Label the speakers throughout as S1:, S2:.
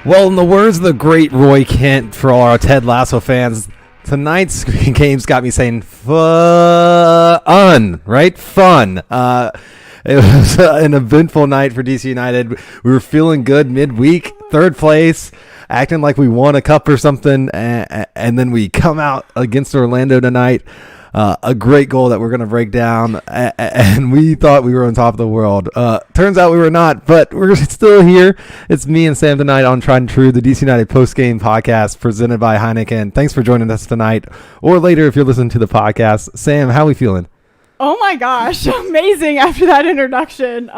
S1: Well, in the words of the great Roy Kent, for all our Ted Lasso fans, tonight's games got me saying fun, right? Fun. It was an eventful night for DC United. We were feeling good midweek, third place, acting like we won a cup or something, and then we come out against Orlando tonight. A great goal that we're going to break down, and we thought we were on top of the world. Turns out we were not, but we're still here. It's me and Sam tonight on Tried and True, the DC United Postgame podcast presented by Heineken. Thanks for joining us tonight, or later if you're listening to the podcast. Sam, how are we feeling?
S2: Oh my gosh, amazing after that introduction.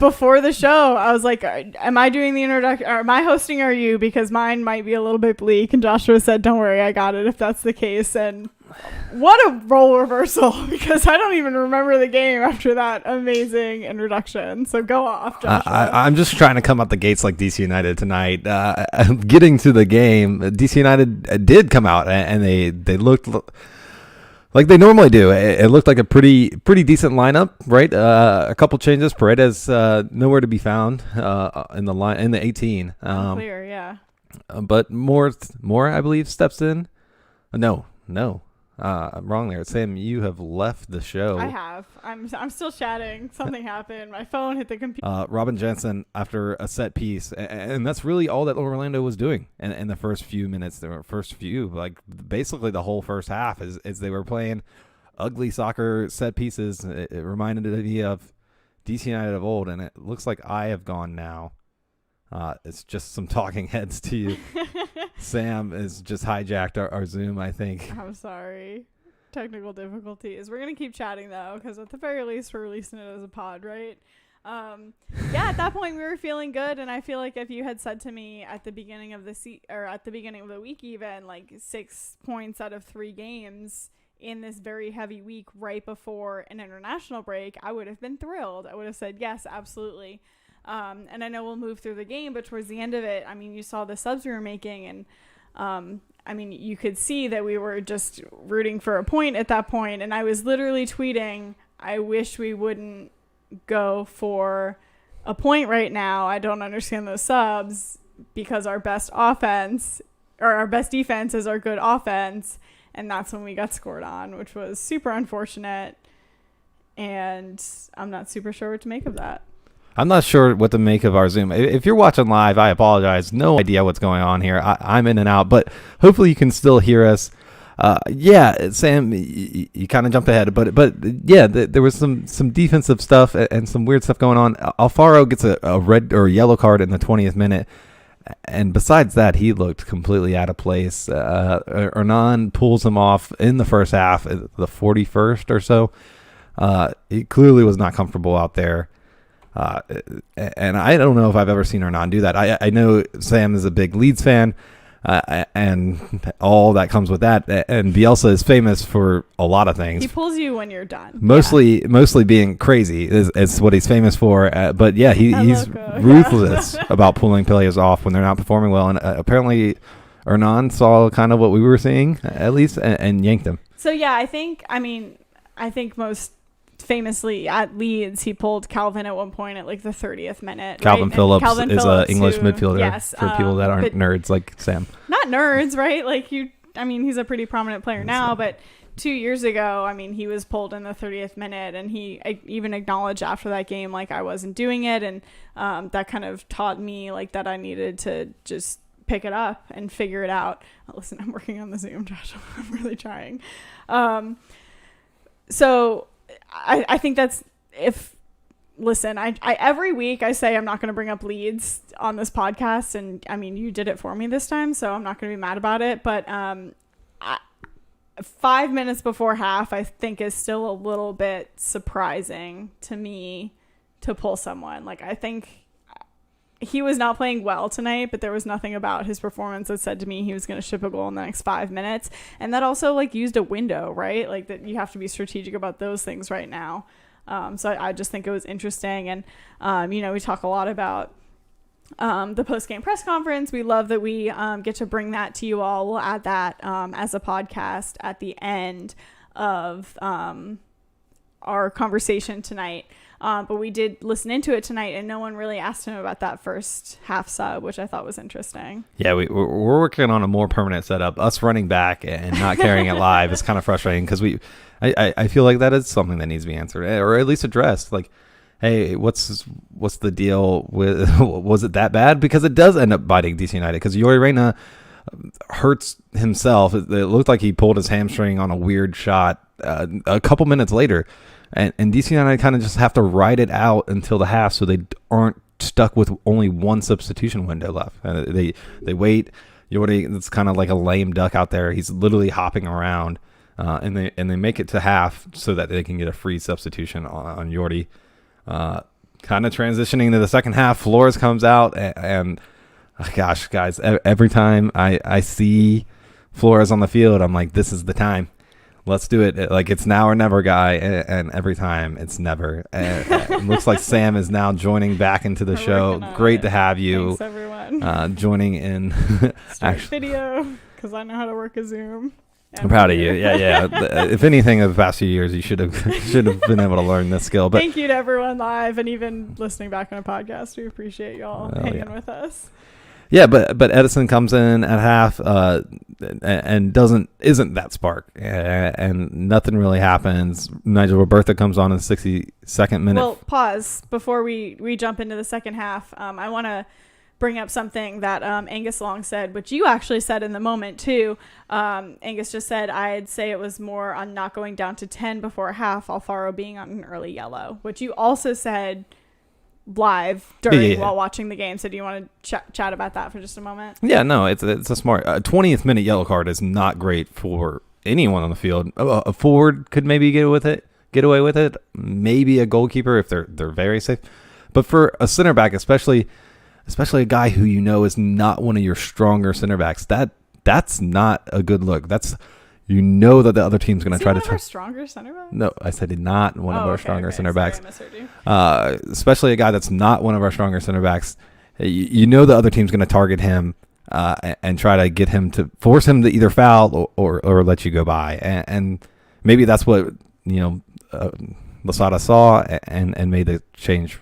S2: Before the show, I was like, am I doing the introduction? Or am I hosting or are you? Because mine might be a little bit bleak. And Joshua said, don't worry, I got it if that's the case. And what a role reversal, because I don't even remember the game after that amazing introduction. So go off, Joshua.
S1: I'm just trying to come out the gates like DC United tonight. Getting to the game, DC United did come out and they looked like they normally do. It looked like a pretty decent lineup, right? A couple changes. Paredes nowhere to be found in the 18.
S2: Clear, yeah.
S1: But more, I believe, steps in. No, I'm wrong there. Sam, you have left the show.
S2: I have. I'm still chatting. Something happened. My phone hit the computer.
S1: Robin Jensen after a set piece, and that's really all that Orlando was doing in the first few minutes. Like basically the whole first half is they were playing ugly soccer set pieces. It reminded me of DC United of old, and it looks like I have gone now. It's just some talking heads to you. Sam has just hijacked our Zoom, I think.
S2: I'm sorry. Technical difficulties. We're going to keep chatting, though, because at the very least, we're releasing it as a pod, right? Yeah, at that point, we were feeling good, and I feel like if you had said to me at the beginning of the week even, like 6 points out of 3 games in this very heavy week right before an international break, I would have been thrilled. I would have said, yes, absolutely. And I know we'll move through the game, but towards the end of it, I mean, you saw the subs we were making, and I mean, you could see that we were just rooting for a point at that point, and I was literally tweeting, I wish we wouldn't go for a point right now. I don't understand those subs, because our best offense, or our best defense is our good offense, and that's when we got scored on, which was super unfortunate, and I'm not super sure what to make of that.
S1: I'm not sure what to make of our Zoom. If you're watching live, I apologize. No idea what's going on here. I'm in and out, but hopefully you can still hear us. Yeah, Sam, you kind of jumped ahead, but yeah, there was some defensive stuff and some weird stuff going on. Alfaro gets a red or yellow card in the 20th minute, and besides that, he looked completely out of place. Hernan pulls him off in the first half, the 41st or so. He clearly was not comfortable out there. And I don't know if I've ever seen Hernan do that. I know Sam is a big Leeds fan, and all that comes with that. And Bielsa is famous for a lot of things.
S2: He pulls you when you're done.
S1: Mostly being crazy is what he's famous for. But yeah, he's ruthless about pulling players off when they're not performing well. And apparently Hernan saw kind of what we were seeing, at least, and yanked him.
S2: So yeah, I think most famously at Leeds, he pulled Calvin at one point at like the 30th minute.
S1: Calvin
S2: right?
S1: Phillips is an English midfielder,
S2: yes,
S1: for people that aren't nerds like Sam.
S2: Not nerds, right? Like he's a pretty prominent player now, but 2 years ago, I mean, he was pulled in the 30th minute, and he even acknowledged after that game, like, I wasn't doing it, and that kind of taught me like that I needed to just pick it up and figure it out. Listen, I'm working on the Zoom, Josh. I'm really trying. So I think that's I every week I say I'm not going to bring up Leeds on this podcast, and I mean, you did it for me this time, so I'm not going to be mad about it. But 5 minutes before half, I think is still a little bit surprising to me to pull someone. Like, I think he was not playing well tonight, but there was nothing about his performance that said to me he was going to ship a goal in the next 5 minutes. And that also like used a window, right? Like that you have to be strategic about those things right now. So I just think it was interesting. And, we talk a lot about the post-game press conference. We love that we get to bring that to you all. We'll add that as a podcast at the end of our conversation tonight. But we did listen into it tonight, and no one really asked him about that first half sub, which I thought was interesting.
S1: Yeah, we're working on a more permanent setup. Us running back and not carrying it live is kind of frustrating because I feel like that is something that needs to be answered or at least addressed. Like, hey, what's the deal with? Was it that bad? Because it does end up biting DC United because Yori Reina hurts himself. It looked like he pulled his hamstring on a weird shot a couple minutes later. And DC United kind of just have to ride it out until the half so they aren't stuck with only one substitution window left. They wait. Yordi, it's kind of like a lame duck out there. He's literally hopping around, and they make it to half so that they can get a free substitution on Yordi. Kind of transitioning to the second half, Flores comes out, and gosh, guys, every time I see Flores on the field, I'm like, this is the time. Let's do it. Like, it's now or never, guy. And every time it's never. It looks like Sam is now joining back into the show. Great to have you.
S2: Thanks, everyone.
S1: Joining in.
S2: Video, because I know how to work a Zoom.
S1: I'm proud of you. Yeah. If anything, of the past few years, you should have been able to learn this skill. But
S2: thank you to everyone live and even listening back on a podcast. We appreciate y'all hanging with us.
S1: Yeah, but Edison comes in at half and isn't that spark, and nothing really happens. Nigel Roberta comes on in the 62nd minute.
S2: Well, pause before we jump into the second half. I want to bring up something that Angus Long said, which you actually said in the moment too. Angus just said, I'd say it was more on not going down to 10 before half, Alfaro being on an early yellow, which you also said live during while watching the game. So do you want to chat about that for just a moment?
S1: Yeah, no, it's a smart 20th minute yellow card is not great for anyone on the field. A forward could maybe get away with it, maybe a goalkeeper if they're very safe, but for a center back, especially a guy who is not one of your stronger center backs, that's not a good look. That's that the other team's going to try to
S2: turn. Stronger center back?
S1: No, I said not one of our stronger center backs.
S2: I misheard you.
S1: Especially a guy that's not one of our stronger center backs. The other team's going to target him and try to get him to force him to either foul or let you go by. And maybe that's what Losada saw and made the change.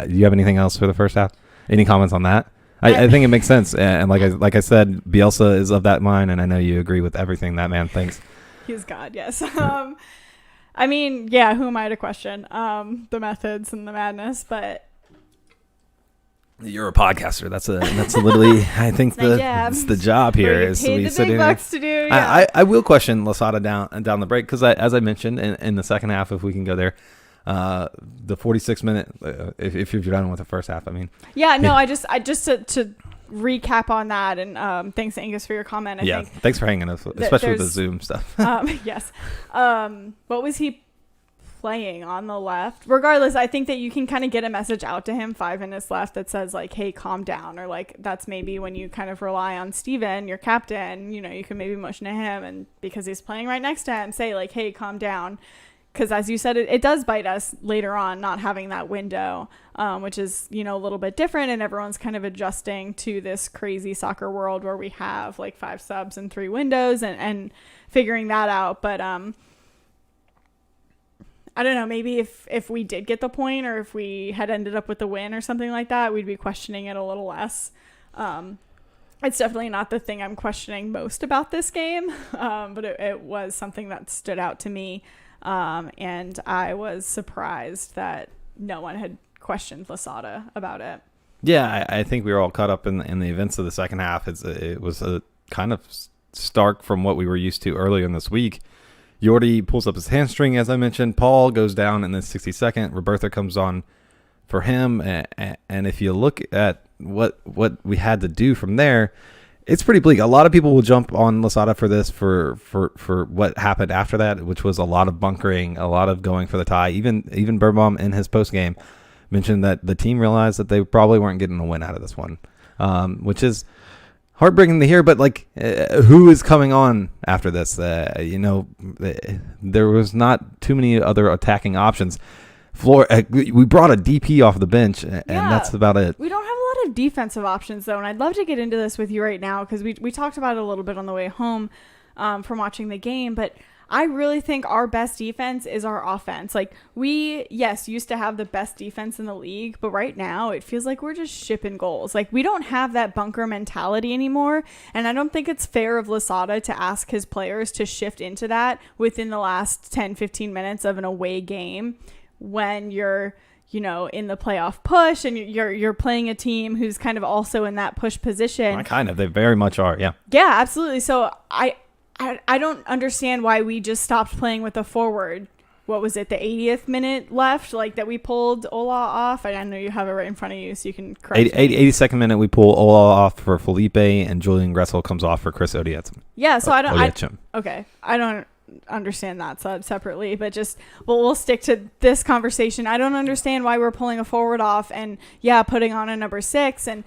S1: Do you have anything else for the first half? Any comments on that? I think it makes sense, and like I said, Bielsa is of that mind, and I know you agree with everything that man thinks.
S2: He's God, yes. I mean, yeah, who am I to question the methods and the madness? But
S1: you're a podcaster. That's literally I think it's the job here is
S2: we sit here. Bucks to do. Yeah.
S1: I will question Losada down the break because as I mentioned in the second half, if we can go there. The 46 minute, if you're done with the first half, I mean.
S2: Yeah, no, I just to recap on that, and thanks Angus for your comment. I think
S1: thanks for hanging us, especially with the Zoom stuff.
S2: Yes. What was he playing on the left? Regardless, I think that you can kind of get a message out to him 5 minutes left that says like, hey, calm down, or like that's maybe when you kind of rely on Steven, your captain, you can maybe motion to him, and because he's playing right next to him, say like, hey, calm down. Because as you said, it does bite us later on not having that window, which is, a little bit different. And everyone's kind of adjusting to this crazy soccer world where we have like 5 subs and 3 windows and figuring that out. But I don't know, maybe if we did get the point or if we had ended up with the win or something like that, we'd be questioning it a little less. It's definitely not the thing I'm questioning most about this game, but it was something that stood out to me. And I was surprised that no one had questioned Losada about it.
S1: Yeah, I think we were all caught up in the events of the second half. It was a kind of stark from what we were used to earlier in this week. Yordi pulls up his hamstring, as I mentioned. Paul goes down in the 62nd. Roberta comes on for him. And if you look at what we had to do from there, it's pretty bleak. A lot of people will jump on Losada for this, for what happened after that, which was a lot of bunkering, a lot of going for the tie. Even Birnbaum in his postgame mentioned that the team realized that they probably weren't getting a win out of this one, which is heartbreaking to hear. But who is coming on after this? There was not too many other attacking options. We brought a DP off the bench, and that's about it.
S2: We don't have a lot of defensive options, though, and I'd love to get into this with you right now because we talked about it a little bit on the way home from watching the game, but I really think our best defense is our offense. Like, we, yes, used to have the best defense in the league, but right now it feels like we're just shipping goals. Like, we don't have that bunker mentality anymore, and I don't think it's fair of Losada to ask his players to shift into that within the last 10, 15 minutes of an away game when you're, you know, in the playoff push and you're playing a team who's kind of also in that push position.
S1: Well, kind of. They very much are, yeah.
S2: Yeah, absolutely. So I don't understand why we just stopped playing with a forward. What was it, the 80th minute left, like that we pulled Ola off? I know you have it right in front of you, so you can correct me.
S1: 82nd minute, we pull Ola off for Felipe, and Julian Gressel comes off for Chris Odietz.
S2: Yeah, so I don't
S1: Odietchim.
S2: understand that separately, but just, well, we'll stick to this conversation. I don't understand why we're pulling a forward off and, yeah, putting on a number 6, and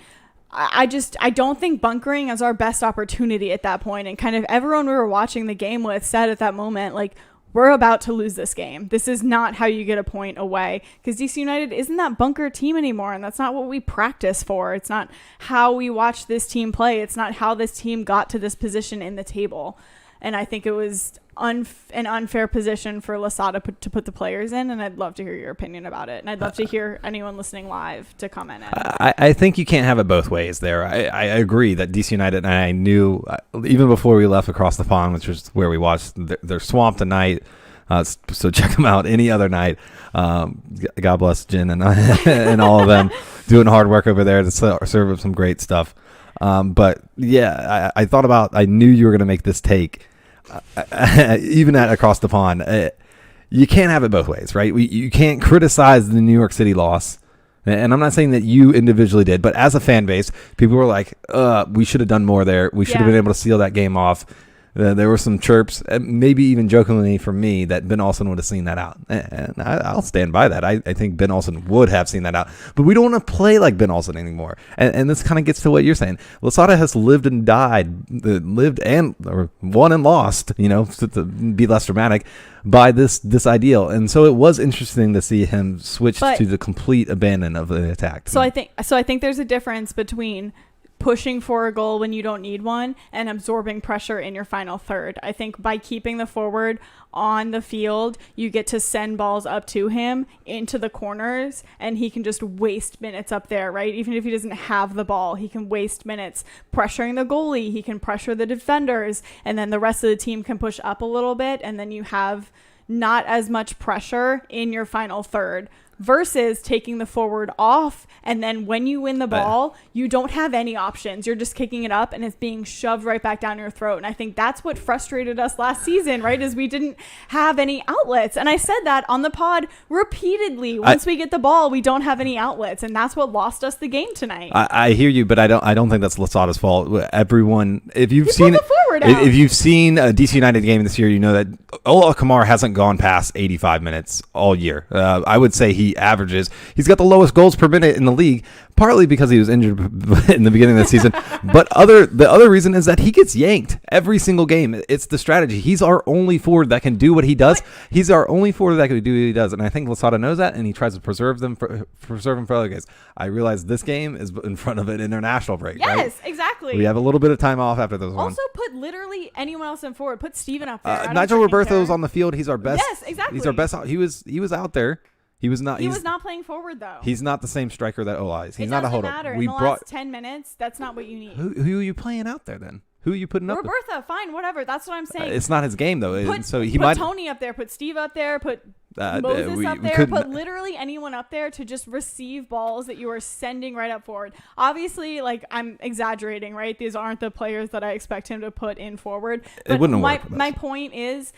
S2: I don't think bunkering is our best opportunity at that point. And kind of everyone we were watching the game with said at that moment, like, we're about to lose this game. This is not how you get a point away, because DC United isn't that bunker team anymore. And that's not what we practice for. It's not how we watch this team play. It's not how this team got to this position in the table. And I think it was an unfair position for Losada to put the players in, and I'd love to hear your opinion about it. And I'd love to hear anyone listening live to comment in.
S1: I think you can't have it both ways there. I agree that DC United, and I knew even before we left across the pond, which is where we watched, they're swamped tonight. So check them out any other night. God bless Jen and and all of them doing hard work over there to serve up some great stuff. But yeah, I thought about, I knew you were going to make this take. Even at across the pond, you can't have it both ways, right? You can't criticize the New York City loss, and I'm not saying that you individually did, but as a fan base, people were like, we should have done more there. We should have been able to seal that game off. There were some chirps, maybe even jokingly from me, that Ben Olsen would have seen that out. And I'll stand by that. I think Ben Olsen would have seen that out. But we don't want to play like Ben Olsen anymore. And this kind of gets to what you're saying. Losada has lived and died, or won and lost, you know, to be less dramatic, by this ideal. And so it was interesting to see him switch to the complete abandon of the attack.
S2: So I think there's a difference between pushing for a goal when you don't need one and absorbing pressure in your final third. I think by keeping the forward on the field, you get to send balls up to him into the corners, and he can just waste minutes up there, right? Even if he doesn't have the ball, he can waste minutes pressuring the goalie. He can pressure the defenders, and then the rest of the team can push up a little bit, and then you have not as much pressure in your final third. Versus taking the forward off, and then when you win the ball, you don't have any options. You're just kicking it up, and it's being shoved right back down your throat. And I think that's what frustrated us last season, right? Is we didn't have any outlets. And I said that on the pod repeatedly. Once we get the ball, we don't have any outlets, and that's what lost us the game tonight.
S1: I hear you, but I don't think that's Losada's fault. Everyone, if you've seen a DC United game this year, you know that Ola Kamara hasn't gone past 85 minutes all year. I would say he's got the lowest goals per minute in the league, partly because he was injured in the beginning of the season, but the other reason is that he gets yanked every single game. It's the strategy. He's our only forward that can do what he does. He's our only forward that can do what he does, and I think Losada knows that, and he tries to preserve him for other guys. I realize this game is in front of an international break.
S2: Yes,
S1: right?
S2: Exactly.
S1: We have a little bit of time off after this one.
S2: Also, put literally anyone else in forward. Put Steven up there.
S1: Nigel Roberto's on the field. He's our best.
S2: Yes, exactly.
S1: He's our best. He was out there. He was not
S2: playing forward, though.
S1: He's not the same striker that Ola is. He's not a holder.
S2: It doesn't matter. In the last 10 minutes, that's not what you need.
S1: Who are you playing out there then? Who are you putting up?
S2: Roberto, fine, whatever. That's what I'm saying.
S1: It's not his game, though.
S2: Put Tony up there. Put Steve up there. Put Moses up there. Put literally anyone up there to just receive balls that you are sending right up forward. Obviously, like, I'm exaggerating, right? These aren't the players that I expect him to put in forward. But
S1: it wouldn't work.
S2: My point is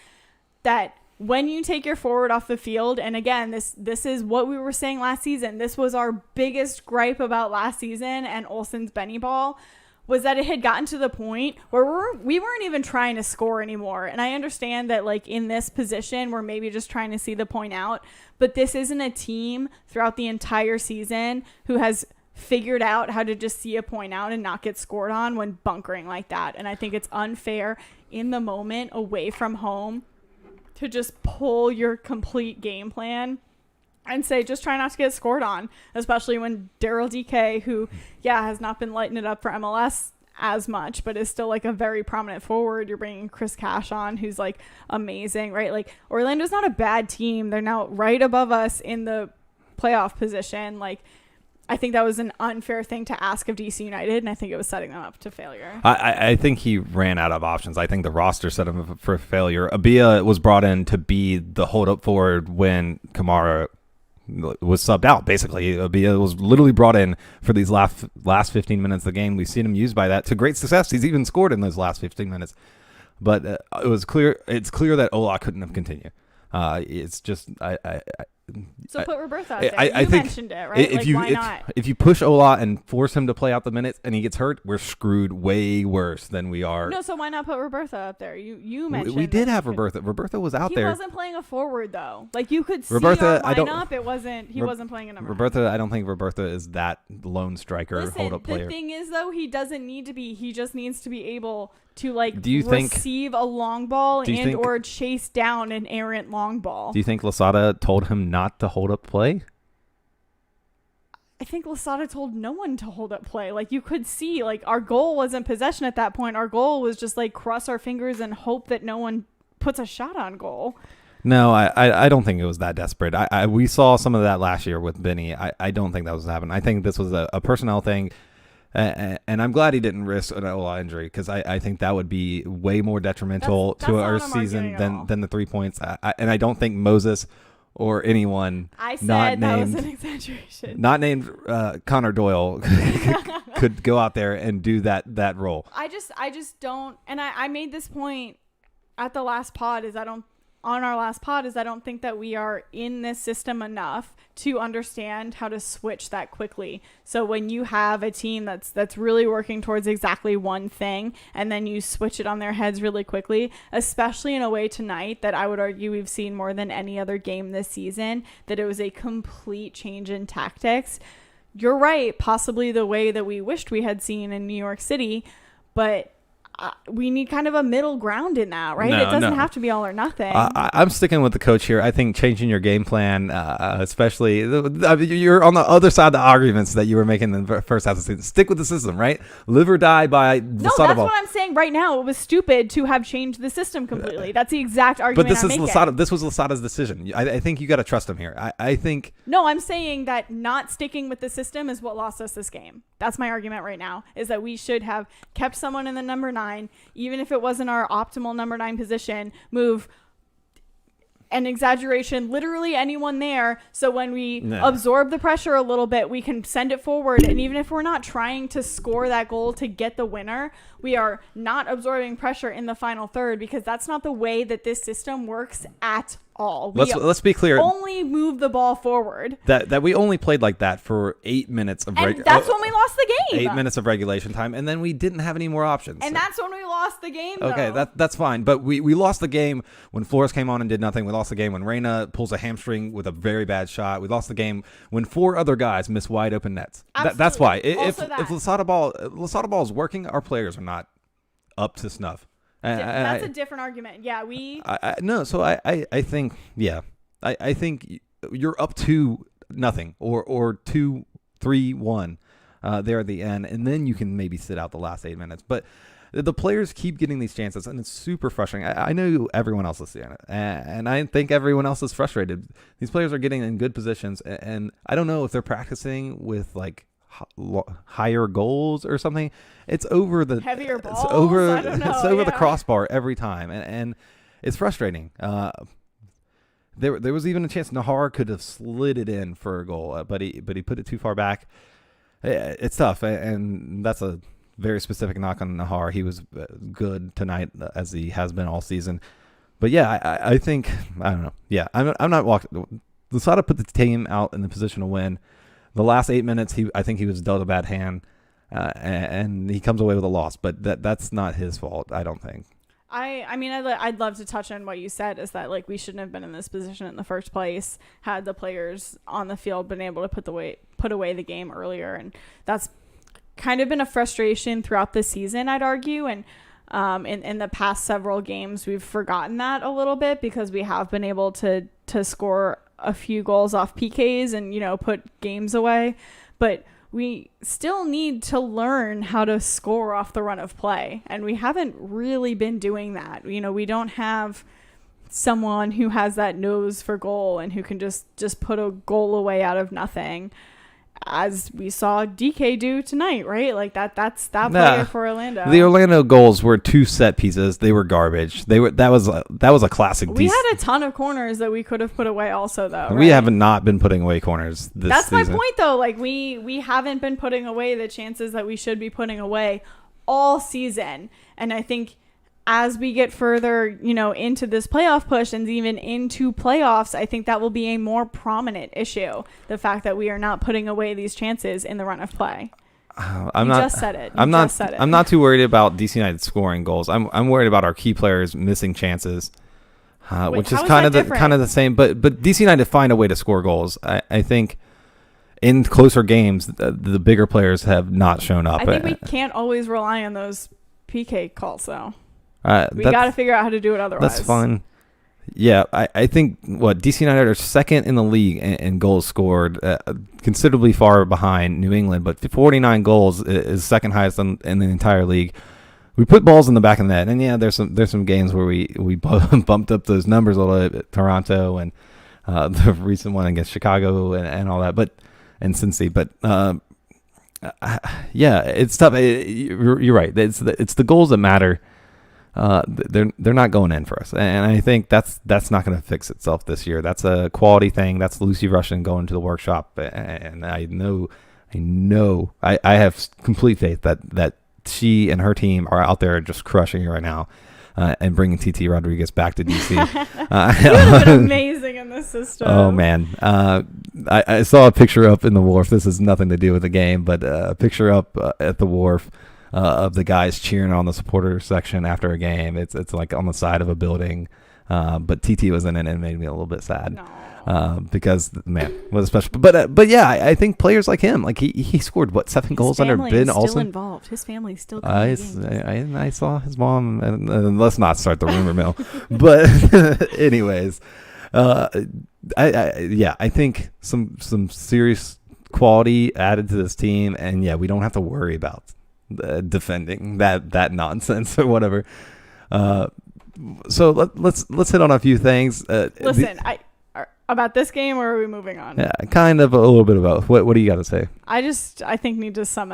S2: that when you take your forward off the field, and again, this is what we were saying last season. This was our biggest gripe about last season and Olsen's Benny ball, was that it had gotten to the point where we weren't even trying to score anymore. And I understand that, like, in this position, we're maybe just trying to see the point out. But this isn't a team throughout the entire season who has figured out how to just see a point out and not get scored on when bunkering like that. And I think it's unfair in the moment away from home to just pull your complete game plan and say, just try not to get scored on, especially when Daryl DK, who, has not been lighting it up for MLS as much, but is still like a very prominent forward. You're bringing Chris Cash on, who's like amazing, right? Like Orlando's not a bad team. They're now right above us in the playoff position. Like, I think that was an unfair thing to ask of DC United, and I think it was setting them up to failure.
S1: I think he ran out of options. I think the roster set him up for failure. Abia was brought in to be the hold-up forward when Kamara was subbed out. Basically, Abia was literally brought in for these last 15 minutes of the game. We've seen him used by that to great success. He's even scored in those last 15 minutes. But it was clear. It's clear that Ola couldn't have continued. It's just
S2: So put Roberto out there.
S1: I
S2: You
S1: think
S2: mentioned it, right? Like, why not?
S1: If you push Ola and force him to play out the minutes and he gets hurt, we're screwed way worse than we are.
S2: No, so why not put Roberto up there? You mentioned
S1: we did have Roberto. Roberto was out there.
S2: He wasn't playing a forward though. Like, you could see
S1: Roberto,
S2: our lineup. He wasn't playing a number.
S1: Roberto, I don't think Roberto is that lone striker,
S2: Listen,
S1: hold-up player.
S2: The thing is, though, he doesn't need to be. He just needs to be able to, like, receive a long ball or chase down an errant long ball.
S1: Do you think Losada told him not to hold up play?
S2: I think Losada told no one to hold up play. Like, you could see, like, our goal wasn't possession at that point. Our goal was just, like, cross our fingers and hope that no one puts a shot on goal.
S1: No, I don't think it was that desperate. We saw some of that last year with Benny. I don't think that was happening. I think this was a personnel thing. And I'm glad he didn't risk an Ola injury, because I think that would be way more detrimental to our season than the 3 points. And I don't think Moses or anyone
S2: that was an exaggeration.
S1: Not named Connor Doyle could go out there and do that role.
S2: I just don't. And I made this point at the last pod on our last pod is I don't think that we are in this system enough to understand how to switch that quickly. So when you have a team that's really working towards exactly one thing, and then you switch it on their heads really quickly, especially in a way tonight that I would argue we've seen more than any other game this season, that it was a complete change in tactics. You're right, possibly the way that we wished we had seen in New York City, but we need kind of a middle ground in that, right? It doesn't have to be all or nothing.
S1: I'm sticking with the coach here. I think changing your game plan, especially you're on the other side of the arguments that you were making in the first half of the season. Stick with the system, right? Live or die by the
S2: No, that's what I'm saying right now. It was stupid to have changed the system completely. That's the exact argument I'm making.
S1: But this was Losada's decision. I think you got to trust him here. I think...
S2: No, I'm saying that not sticking with the system is what lost us this game. That's my argument right now, is that we should have kept someone in the number 9, even if it wasn't our optimal number 9 position, move an exaggeration, literally anyone there. So when we absorb the pressure a little bit, we can send it forward. And even if we're not trying to score that goal to get the winner, we are not absorbing pressure in the final third, because that's not the way that this system works at all.
S1: Let's be clear.
S2: Only move the ball forward.
S1: That we only played like that for 8 minutes of
S2: and that's when we lost the game.
S1: 8 minutes of regulation time, and then we didn't have any more options.
S2: And that's when we lost the game.
S1: Okay, that's fine. But we lost the game when Flores came on and did nothing. We lost the game when Reyna pulls a hamstring with a very bad shot. We lost the game when 4 other guys miss wide open nets. That's why. If Losada ball is working, our players are not up to snuff.
S2: That's a different argument. Yeah,
S1: no. So I think I think you're up to nothing or 2-3-1 there at the end, and then you can maybe sit out the last 8 minutes. But the players keep getting these chances, and it's super frustrating. I know everyone else is seeing it, and I think everyone else is frustrated. These players are getting in good positions, and I don't know if they're practicing with like higher goals or something. It's over the
S2: heavier balls.
S1: It's over the crossbar every time, and it's frustrating. There was even a chance Nahar could have slid it in for a goal, but he put it too far back. It's tough, and that's a very specific knock on Nahar. He was good tonight, as he has been all season. But yeah, I think I don't know. Yeah, I'm not walking. Losada put the team out in the position to win. The last 8 minutes, I think he was dealt a bad hand, and he comes away with a loss. But that's not his fault, I don't think.
S2: I mean, I'd love to touch on what you said, is that like we shouldn't have been in this position in the first place had the players on the field been able to put away the game earlier, and that's kind of been a frustration throughout the season, I'd argue, and in the past several games we've forgotten that a little bit, because we have been able to score a few goals off PKs and put games away, but we still need to learn how to score off the run of play. And we haven't really been doing that. We don't have someone who has that nose for goal and who can just put a goal away out of nothing, as we saw DK do tonight, right? Like that's that player for Orlando.
S1: The Orlando goals were 2 set pieces. They were garbage. That was a classic.
S2: We had a ton of corners that we could have put away also, though.
S1: We
S2: right?
S1: have not been putting away corners this
S2: That's
S1: season.
S2: my point, though. Like we haven't been putting away the chances that we should be putting away all season. And I think as we get further, into this playoff push and even into playoffs, I think that will be a more prominent issue. The fact that we are not putting away these chances in the run of play.
S1: I'm
S2: just said it.
S1: I'm not too worried about DC United scoring goals. I'm worried about our key players missing chances, which is kind of the same. But DC United find a way to score goals. I think in closer games, the bigger players have not shown up.
S2: I think we can't always rely on those PK calls, though. We got to figure out how to do it otherwise.
S1: That's fine. Yeah, I think DC United are second in the league in goals scored, considerably far behind New England, but 49 goals is second highest in the entire league. We put balls in the back of the net, and yeah, there's some games where we bumped up those numbers a little bit, Toronto and the recent one against Chicago and all that, and Cincy, but yeah, it's tough. You're right. It's the goals that matter. They're not going in for us, and I think that's not going to fix itself this year. That's a quality thing. That's Lucy Russian going to the workshop, and I have complete faith that she and her team are out there just crushing it right now, and bringing TT Rodriguez back to DC.
S2: He would have been amazing in this system.
S1: Oh man, I saw a picture up in the wharf. This has nothing to do with the game, but a picture up at the wharf. Of the guys cheering on the supporter section after a game. It's like on the side of a building, but TT was in it and it made me a little bit sad.
S2: No.
S1: Because man was special. But yeah, I think players like him, like he scored 7 goals under Ben Olsen.
S2: Still involved. His family's still.
S1: I saw his mom, and let's not start the rumor mill. But anyways, I think some serious quality added to this team, and yeah, we don't have to worry about defending that nonsense or whatever. So let's hit on a few things.
S2: Listen, about this game, or are we moving on?
S1: Yeah, kind of a little bit of both. What do you got to say?
S2: I think need to sum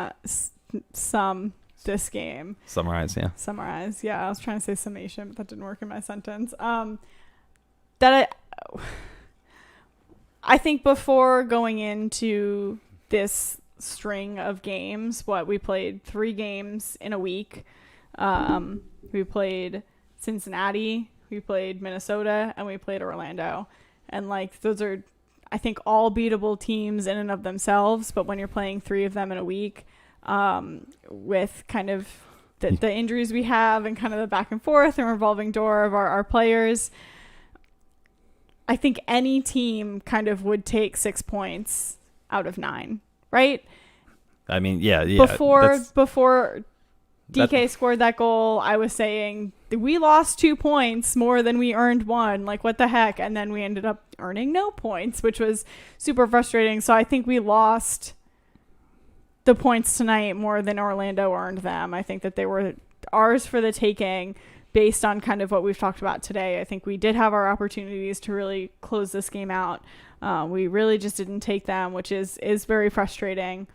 S2: this game.
S1: Summarize.
S2: Yeah, I was trying to say summation, but that didn't work in my sentence. I think before going into this string of games, we played 3 games in a week. We played Cincinnati, we played Minnesota, and we played Orlando. And those are, I think, all beatable teams in and of themselves. But when you're playing 3 of them in a week, with kind of the injuries we have and kind of the back and forth and revolving door of our players, I think any team kind of would take 6 points out of 9. Right?
S1: I mean, yeah.
S2: Before DK scored that goal, I was saying we lost 2 points more than we earned 1. What the heck? And then we ended up earning no points, which was super frustrating. So I think we lost the points tonight more than Orlando earned them. I think that they were ours for the taking based on kind of what we've talked about today. I think we did have our opportunities to really close this game out. We really just didn't take them, which is very frustrating.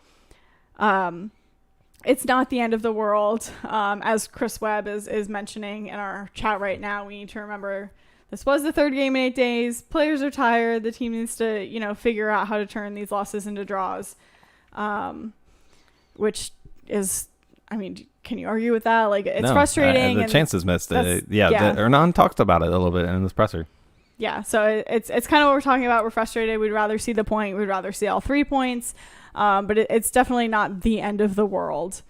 S2: It's not the end of the world. As Chris Webb is mentioning in our chat right now, we need to remember this was the 3rd game in 8 days. Players are tired. The team needs to, figure out how to turn these losses into draws, which is, I mean, can you argue with that? It's frustrating.
S1: The chances missed. Hernan talked about it a little bit in this presser.
S2: Yeah, so it's kind of what we're talking about. We're frustrated. We'd rather see the point. We'd rather see all 3 points. But it's definitely not the end of the world.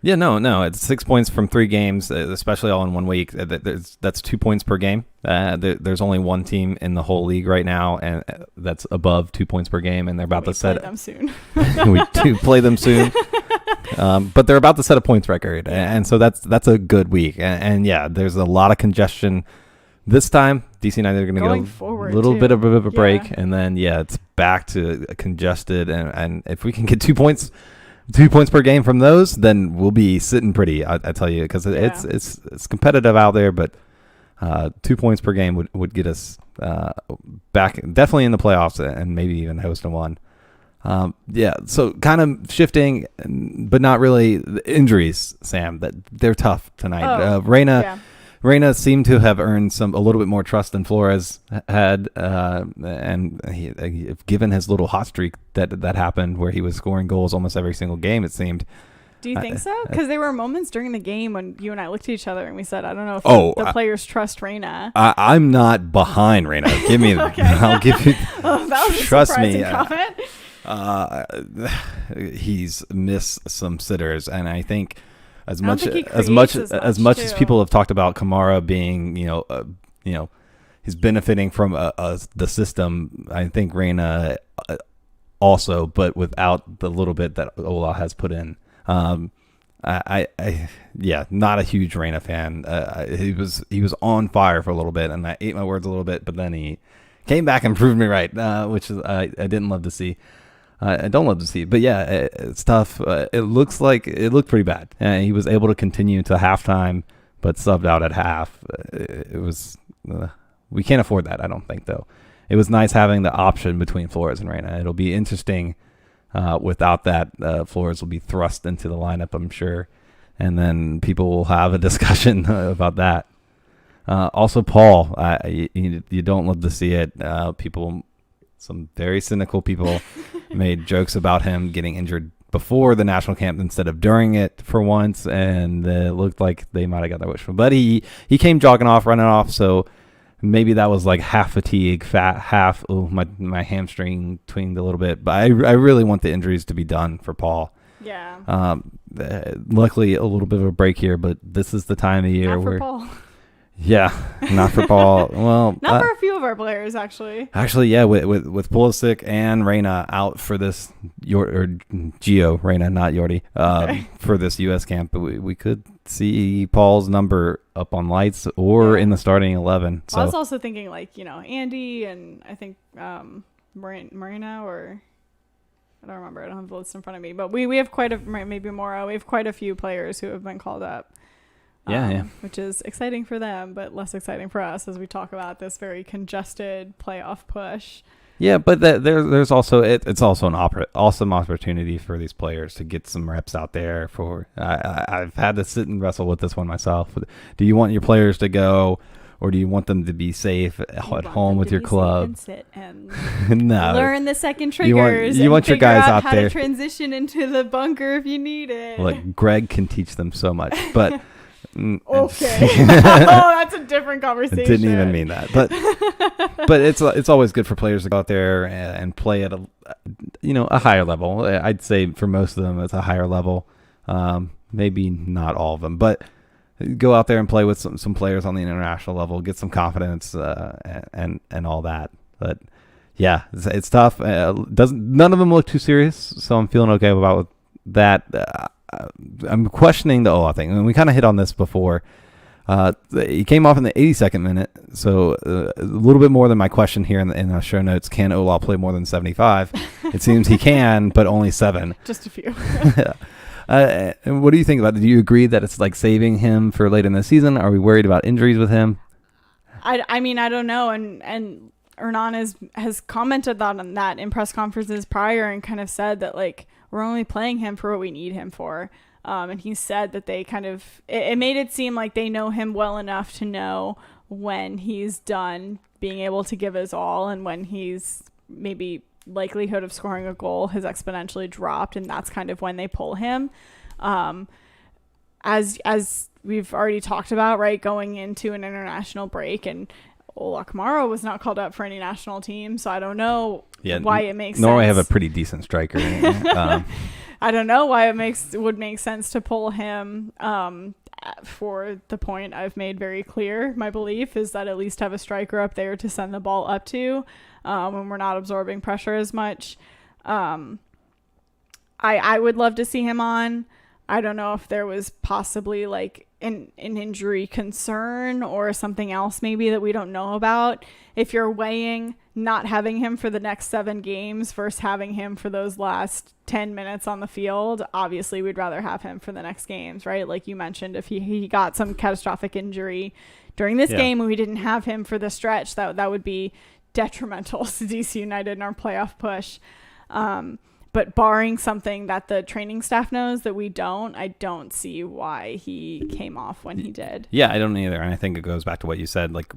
S1: Yeah, no. It's 6 points from 3 games, especially all in 1 week. That's 2 points per game. There's only one team in the whole league right now, and that's above 2 points per game, and they're about to set
S2: them soon.
S1: We do play them soon. But they're about to set a points record, and so that's a good week. And yeah, there's a lot of congestion. This time, DC United are going to
S2: Going
S1: go
S2: forward,
S1: a little
S2: too.
S1: bit of a break,
S2: Yeah.
S1: and then it's back to congested. And if we can get 2 points per game from those, then we'll be sitting pretty. I tell you, because it's competitive out there, but 2 points per game would get us back definitely in the playoffs and maybe even hosting one. So kind of shifting, but not really. The injuries, Sam, that they're tough tonight. Reyna seemed to have earned a little bit more trust than Flores had, and given his little hot streak that happened where he was scoring goals almost every single game, it seemed.
S2: Do you think so? Because there were moments during the game when you and I looked at each other and we said, I don't know if the players trust Reyna.
S1: I'm not behind Reyna. Give me I'll give you.
S2: That was
S1: trust
S2: a surprising
S1: me.
S2: comment.
S1: He's missed some sitters, and I think as
S2: I don't
S1: much
S2: think he
S1: as
S2: creates
S1: much
S2: too.
S1: as people have talked about Kamara being he's benefiting from the system. I think Reyna also, but without the little bit that Ola has put in. Not a huge Reyna fan. He was on fire for a little bit, and I ate my words a little bit, but then he came back and proved me right, which is I didn't love to see. I don't love to see, but it's tough. It looked pretty bad. He was able to continue to halftime, but subbed out at half. It was we can't afford that. I don't think, though. It was nice having the option between Flores and Reyna. It'll be interesting. Without that, Flores will be thrust into the lineup, I'm sure, and then people will have a discussion about that. Also, Paul, you don't love to see it. Some very cynical people made jokes about him getting injured before the national camp instead of during it for once, and it looked like they might have got their wish from. But he came jogging off, running off, so maybe that was like half fatigue, half my hamstring twinged a little bit. But I really want the injuries to be done for Paul.
S2: Yeah.
S1: Luckily, a little bit of a break here, but this is the time of year
S2: Not for
S1: where.
S2: Paul.
S1: Yeah, not for Paul. Well,
S2: not for a few of our players, actually.
S1: Actually, yeah, with Pulisic and Reyna out for this, Gio Reyna, not Yordi, for this U.S. camp, but we could see Paul's number up on lights or in the starting 11. So
S2: I was also thinking Andy and I think Marina or I don't remember. I don't have the list in front of me, but we have maybe Mora. We have quite a few players who have been called up. Which is exciting for them, but less exciting for us as we talk about this very congested playoff push.
S1: Yeah, but there's also it's also an awesome opportunity for these players to get some reps out there. I've had to sit and wrestle with this one myself. Do you want your players to go, or do you want them to be safe at home with your club?
S2: And sit and
S1: no.
S2: Learn the second triggers.
S1: You want your guys out
S2: how
S1: there
S2: to transition into the bunker if you need it.
S1: Look, Greg can teach them so much, but.
S2: Okay. That's a different conversation.
S1: Didn't even mean that, but it's always good for players to go out there and play at a higher level. I'd say for most of them it's a higher level, maybe not all of them, but go out there and play with some players on the international level, get some confidence and all that. But yeah, it's tough. None of them look too serious, so I'm feeling okay about that. I'm questioning the Ola thing. I mean, we kind of hit on this before. He came off in the 82nd minute, so a little bit more than my question here in the show notes. Can Ola play more than 75? It seems he can, but only 7.
S2: Just a few.
S1: And what do you think about it? Do you agree that it's like saving him for late in the season? Are we worried about injuries with him?
S2: I mean, I don't know. And Hernan has commented on that in press conferences prior and kind of said that, we're only playing him for what we need him for. And he said that they kind of, it made it seem like they know him well enough to know when he's done being able to give his all and when he's maybe likelihood of scoring a goal has exponentially dropped. And that's kind of when they pull him. As we've already talked about, right, going into an international break, and Ola Kamara was not called up for any national team, so I don't know why it makes sense.
S1: Norway have a pretty decent striker.
S2: I don't know why it would make sense to pull him for the point I've made very clear. My belief is that at least have a striker up there to send the ball up to when we're not absorbing pressure as much. I would love to see him on. I don't know if there was possibly an injury concern or something else maybe that we don't know about, if you're weighing not having him for the next 7 games versus having him for those last 10 minutes on the field, obviously we'd rather have him for the next games, right? Like you mentioned, if he got some catastrophic injury during this game and we didn't have him for the stretch, that would be detrimental to DC United and our playoff push. But barring something that the training staff knows that we don't, I don't see why he came off when he did.
S1: Yeah, I don't either. And I think it goes back to what you said. Like,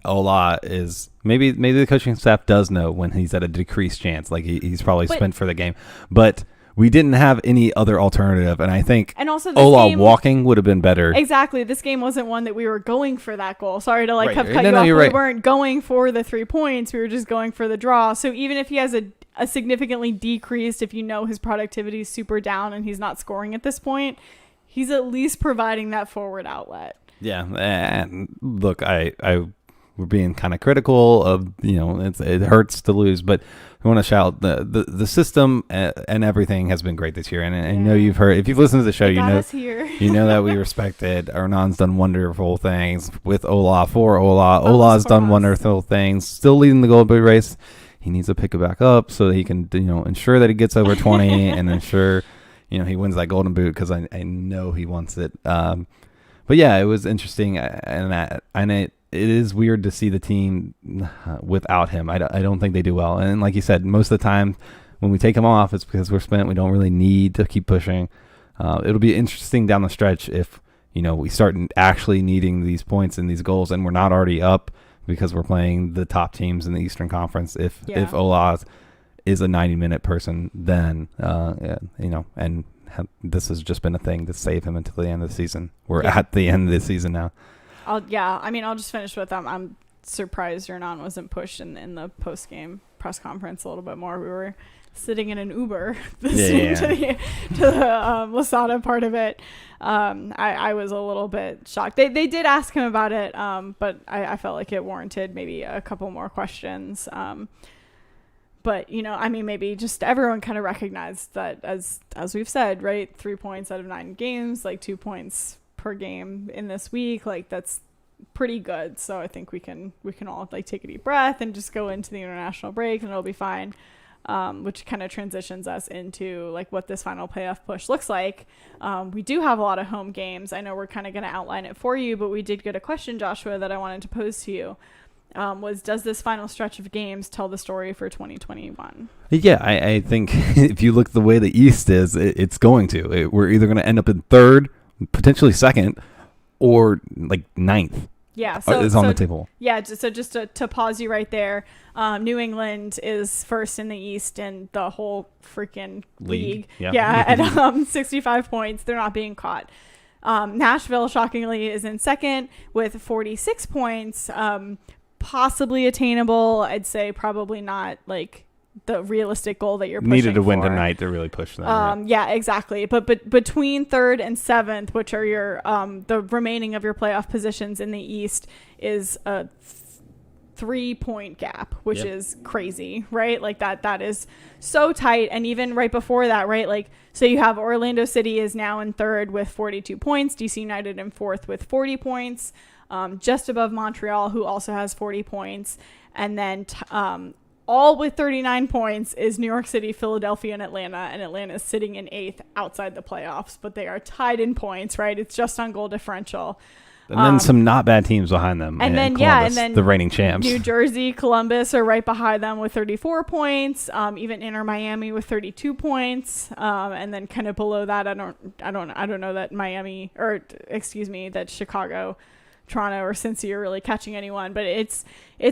S1: Ola is maybe the coaching staff does know when he's at a decreased chance. Like, he's probably spent for the game. But we didn't have any other alternative. And I think Ola walking would have been better.
S2: Exactly. This game wasn't one that we were going for that goal. Sorry to cut you off. We weren't going for the 3 points. We were just going for the draw. So even if he has a significantly decreased, if you know his productivity is super down and he's not scoring at this point, he's at least providing that forward outlet.
S1: Yeah, and look, we're being kind of critical of, it hurts to lose, but I want to shout the system and everything has been great this year. And I know you've heard, if you've listened to the show, you know that we respect it. Ernan's done wonderful things with Ola for Ola. Ola's done wonderful things, still leading the goal boot race. He needs to pick it back up so that he can, ensure that he gets over 20 and ensure, he wins that golden boot, because I know he wants it. But yeah, it was interesting, and it is weird to see the team without him. I don't think they do well. And like you said, most of the time when we take him off, it's because we're spent. We don't really need to keep pushing. It'll be interesting down the stretch if, we start actually needing these points and these goals and we're not already up, because we're playing the top teams in the Eastern Conference. If Ola is a 90-minute person, then and this has just been a thing to save him until the end of the season. We're at the end of the season now.
S2: I'll just finish with I'm surprised Hernan wasn't pushed in the post-game press conference a little bit more. We were sitting in an Uber listening to the Lasada part of it. I was a little bit shocked. They did ask him about it, but I felt like it warranted maybe a couple more questions. But maybe just everyone kind of recognized that, as we've said, right, 3 points out of 9 games, like 2 points per game in this week, like that's pretty good. So I think we can all like take a deep breath and just go into the international break and it'll be fine. Which kind of transitions us into like what this final playoff push looks like. We do have a lot of home games. I know we're kind of going to outline it for you, but we did get a question, Joshua, that I wanted to pose to you. Does this final stretch of games tell the story for 2021?
S1: Yeah, I think if you look the way the East is, it's going to. We're either going to end up in third, potentially second, or like ninth.
S2: Yeah,
S1: is on the table.
S2: Yeah, so just to pause you right there, New England is first in the East in the whole freaking league. Yeah, at 65 points. They're not being caught. Nashville, shockingly, is in second with 46 points. Possibly attainable. I'd say probably not like the realistic goal that you're pushing
S1: needed to
S2: for.
S1: Win tonight to really push them.
S2: Yeah, exactly. But between third and seventh, which are your the remaining of your playoff positions in the East, is a 3-point gap, which is crazy, right? Like that is so tight. And even right before that, right? Like, so you have Orlando City is now in third with 42 points, DC United in fourth with 40 points, just above Montreal, who also has 40 points, and then all with 39 points is New York City, Philadelphia, and Atlanta is sitting in 8th outside the playoffs, but they are tied in points, right? It's just on goal differential.
S1: And then some not bad teams behind them.
S2: And then
S1: the reigning champs.
S2: New Jersey, Columbus are right behind them with 34 points. Even Inter Miami with 32 points. And then kind of below that, I don't know that that Chicago, Toronto, or Cincy are really catching anyone, but it's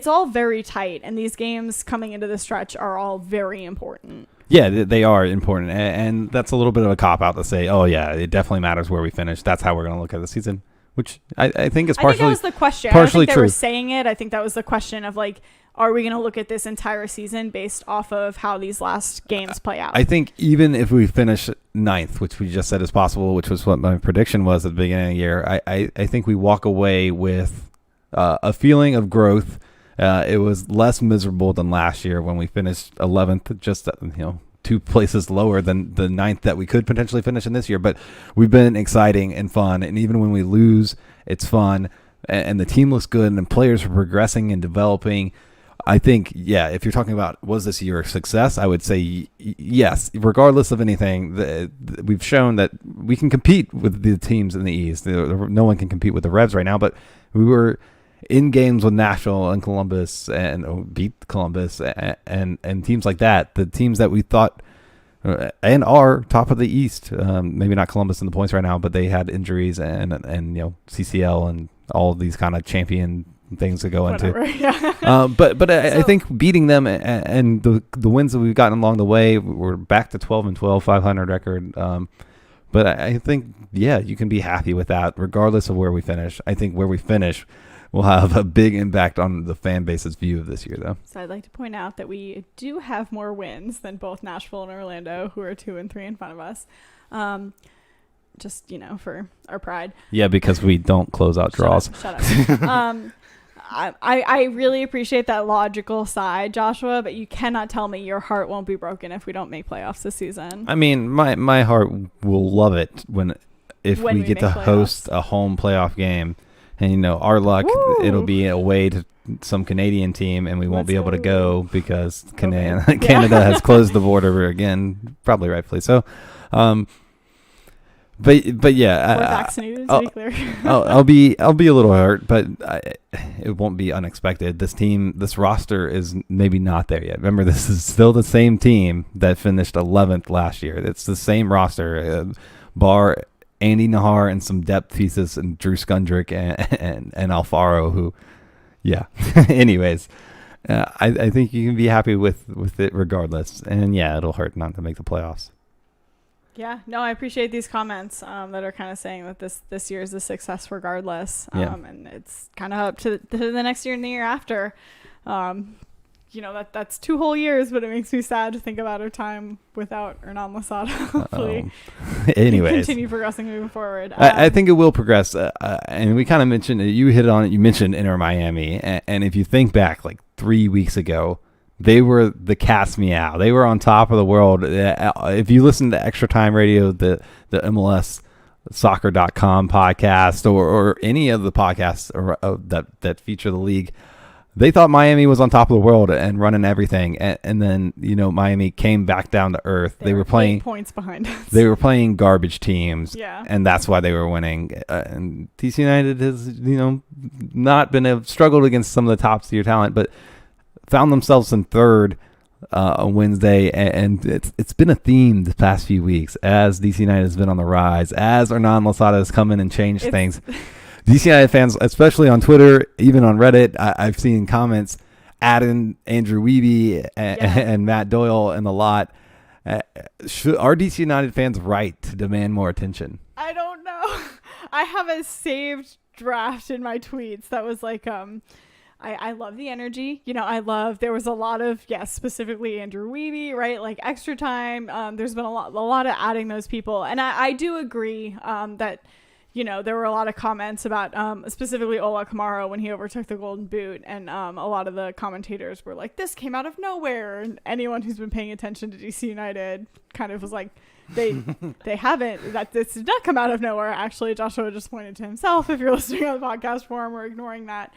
S2: all very tight, and these games coming into the stretch are all very important.
S1: Yeah, they are important, and that's a little bit of a cop-out to say, oh yeah, it definitely matters where we finish. That's how we're going to look at the season, which I think is partially. I think that was
S2: the question.
S1: Partially
S2: I don't think they
S1: true.
S2: were saying it. I think that was the question of like, are we going to look at this entire season based off of how these last games play out?
S1: I think even if we finish 9th, which we just said is possible, which was what my prediction was at the beginning of the year, I think we walk away with a feeling of growth. It was less miserable than last year when we finished 11th, just 2 places lower than the 9th that we could potentially finish in this year. But we've been exciting and fun, and even when we lose, it's fun, and the team looks good, and the players are progressing and developing. I think, if you're talking about was this year a success, I would say yes. Regardless of anything, we've shown that we can compete with the teams in the East. No one can compete with the Revs right now, but we were in games with Nashville and Columbus and beat Columbus and teams like that. The teams that we thought and are top of the East, maybe not Columbus in the points right now, but they had injuries and CCL and all of these kind of champion things to go into.
S2: Yeah.
S1: But I think beating them and the wins that we've gotten along the way, we're back to 12-12, 500 record. But I think, you can be happy with that regardless of where we finish. I think where we finish will have a big impact on the fan base's view of this year, though.
S2: So I'd like to point out that we do have more wins than both Nashville and Orlando, who are 2 and 3 in front of us. Just, for our pride.
S1: Yeah, because we don't close out draws.
S2: Shut up. I really appreciate that logical side, Joshua, but you cannot tell me your heart won't be broken if we don't make playoffs this season.
S1: I mean, my heart will love it if we get to host a home playoff game. And, our luck, it'll be away to some Canadian team, and we won't be able to go because Canada has closed the border again, probably rightfully so. But yeah,
S2: we're vaccinated, to be clear.
S1: I'll be a little hurt, but it won't be unexpected. This roster is maybe not there yet. Remember, this is still the same team that finished 11th last year. It's the same roster, bar Andy Nahar and some depth pieces and Drew Skundrick and Alfaro, who, anyways, I think you can be happy with it regardless. And it'll hurt not to make the playoffs.
S2: Yeah, no, I appreciate these comments that are kind of saying that this year is a success regardless. And it's kind of up to the next year and the year after. That's 2 whole years, but it makes me sad to think about our time without Hernan Losada. Hopefully,
S1: anyways,
S2: continue progressing moving forward.
S1: I think it will progress, and we kind of mentioned it. You hit on it. You mentioned Inter Miami, and if you think back, like 3 weeks ago, they were the Cast Meow. They were on top of the world. If you listen to Extra Time Radio, the MLS Soccer.com podcast, or any of the podcasts that feature the league, they thought Miami was on top of the world and running everything, and then Miami came back down to earth. They were playing
S2: 8 points behind us.
S1: They were playing garbage teams,
S2: and
S1: that's why they were winning. And DC United has not been struggled against some of the top tier talent, but found themselves in third on Wednesday, and it's been a theme the past few weeks as DC United has been on the rise, as Hernan Losada has come in and changed things. DC United fans, especially on Twitter, even on Reddit, I've seen comments adding Andrew Wiebe and Matt Doyle and the lot. Are DC United fans right to demand more attention?
S2: I don't know. I have a saved draft in my tweets that was like, I love the energy. There was a lot of, specifically Andrew Wiebe, right? Like Extra Time. There's been a lot of adding those people. And I do agree that, there were a lot of comments about specifically Ola Kamara when he overtook the Golden Boot. And a lot of the commentators were like, this came out of nowhere. And anyone who's been paying attention to DC United kind of was like, they haven't. That this did not come out of nowhere. Actually, Joshua just pointed to himself. If you're listening on the podcast forum, we're ignoring that.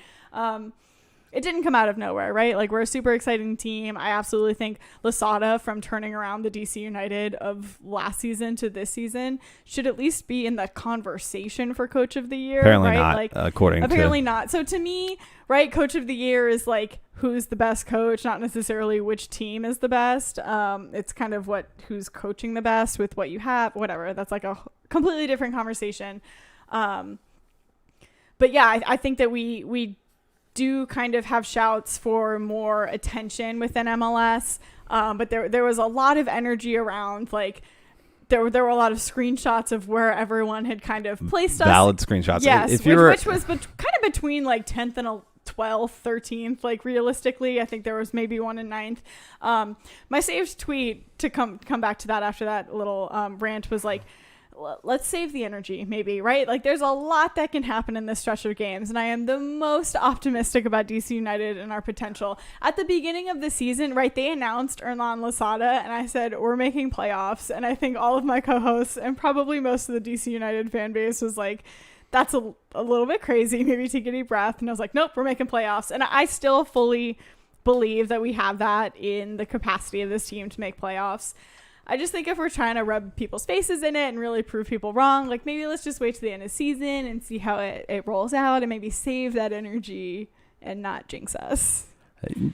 S2: It didn't come out of nowhere, right? Like, we're a super exciting team. I absolutely think Losada, from turning around the DC United of last season to this season, should at least be in the conversation for Coach of the Year.
S1: Apparently
S2: right?
S1: not,
S2: like,
S1: apparently
S2: not. So to me, right, Coach of the Year is like who's the best coach, not necessarily which team is the best. It's kind of who's coaching the best with what you have, whatever. That's like a completely different conversation. But yeah, I think that we do kind of have shouts for more attention within MLS, but there was a lot of energy around, like there were a lot of screenshots of where everyone had kind of placed us.
S1: Valid screenshots.
S2: Yes, which was kind of between like 10th and 12th, 13th. Like realistically, I think there was maybe one in 9th. My saved tweet to come back to that after that little rant was like let's save the energy, maybe, right? Like, there's a lot that can happen in this stretch of games, and I am the most optimistic about DC United and our potential. At the beginning of the season, right, they announced Erlan Losada, and I said, we're making playoffs, and I think all of my co-hosts and probably most of the DC United fan base was like, that's a little bit crazy, maybe take a deep breath, and I was like, nope, we're making playoffs, and I still fully believe that we have that in the capacity of this team to make playoffs. I just think if we're trying to rub people's faces in it and really prove people wrong, like, maybe let's just wait to the end of the season and see how it rolls out and maybe save that energy and not jinx us.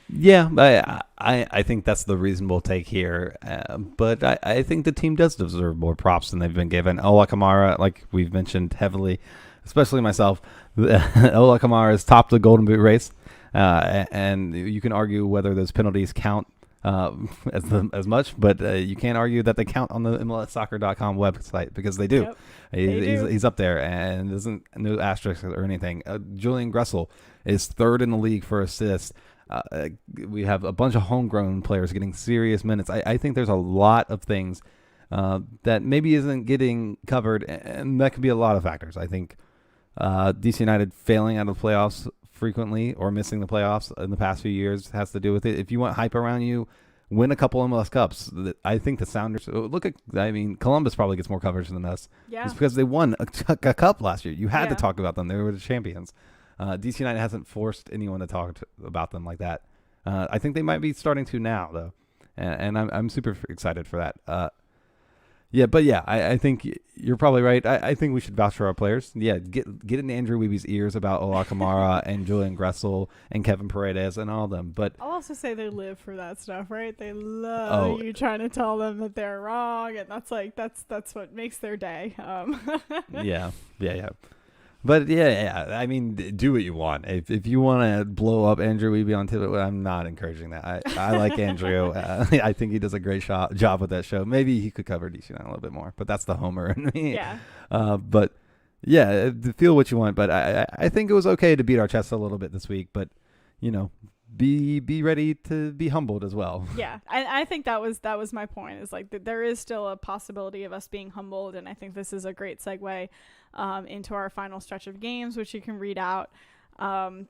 S1: Yeah, I think that's the reasonable take here. But I think the team does deserve more props than they've been given. Ola Kamara, like we've mentioned heavily, especially myself, Ola Kamara has topped the Golden Boot race. And you can argue whether those penalties count as much, but you can't argue that they count on the MLSsoccer.com website, because they do.
S2: Yep,
S1: He's up there, and isn't no asterisk or anything. Julian Gressel is third in the league for assists. We have a bunch of homegrown players getting serious minutes. I think there's a lot of things that maybe isn't getting covered, and that could be a lot of factors. I think DC United failing out of the playoffs frequently or missing the playoffs in the past few years has to do with it. If you want hype around you, win a couple MLS Cups. I think the Sounders, Columbus probably gets more coverage than us.
S2: Yeah.
S1: It's because they won a cup last year. You had to talk about them. They were the champions. DC United hasn't forced anyone to talk about them like that. I think they might be starting to now, though. And I'm super excited for that. I think you're probably right. I think we should vouch for our players. Yeah, get in Andrew Weeby's ears about Ola Kamara and Julian Gressel and Kevin Paredes and all of them. But
S2: I'll also say they live for that stuff, right? They love you trying to tell them that they're wrong, and that's what makes their day.
S1: Yeah. But I mean, do what you want. If you want to blow up Andrew Weeby on Twitter, I'm not encouraging that. I like Andrew. I think he does a great job with that show. Maybe he could cover DC a little bit more, but that's the homer in me.
S2: Yeah.
S1: Feel what you want. But I think it was okay to beat our chest a little bit this week. But be ready to be humbled as well.
S2: Yeah, I think that was my point. Is like there is still a possibility of us being humbled, and I think this is a great segue into our final stretch of games, which you can read out.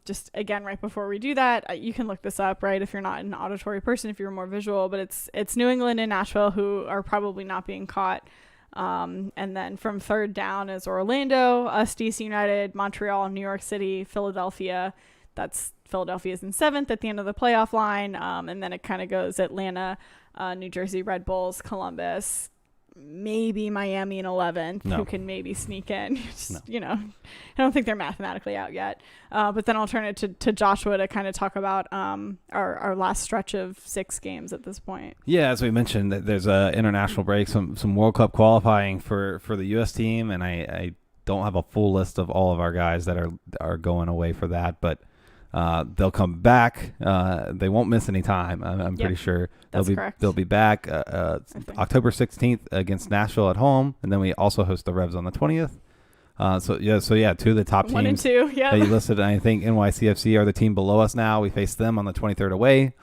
S2: Just again, right before we do that, you can look this up, right? If you're not an auditory person, if you're more visual, but it's New England and Nashville who are probably not being caught. And then from third down is Orlando, us, DC United, Montreal, New York City, Philadelphia. Philadelphia is in seventh at the end of the playoff line. And then it kind of goes Atlanta, New Jersey Red Bulls, Columbus, maybe Miami in 11th, who can maybe sneak in. I don't think they're mathematically out yet. But then I'll turn it to Joshua to kind of talk about our last stretch of 6 games at this point.
S1: Yeah, as we mentioned, there's a international break, some World Cup qualifying for the U.S. team, and I don't have a full list of all of our guys that are going away for that, but they'll come back. They won't miss any time. I'm pretty sure
S2: correct.
S1: They'll be back October 16th against Nashville at home, and then we also host the Revs on the 20th. So 2 of the top teams
S2: 1 and 2,
S1: that you listed, and I think NYCFC are the team below us now. We face them on the 23rd away.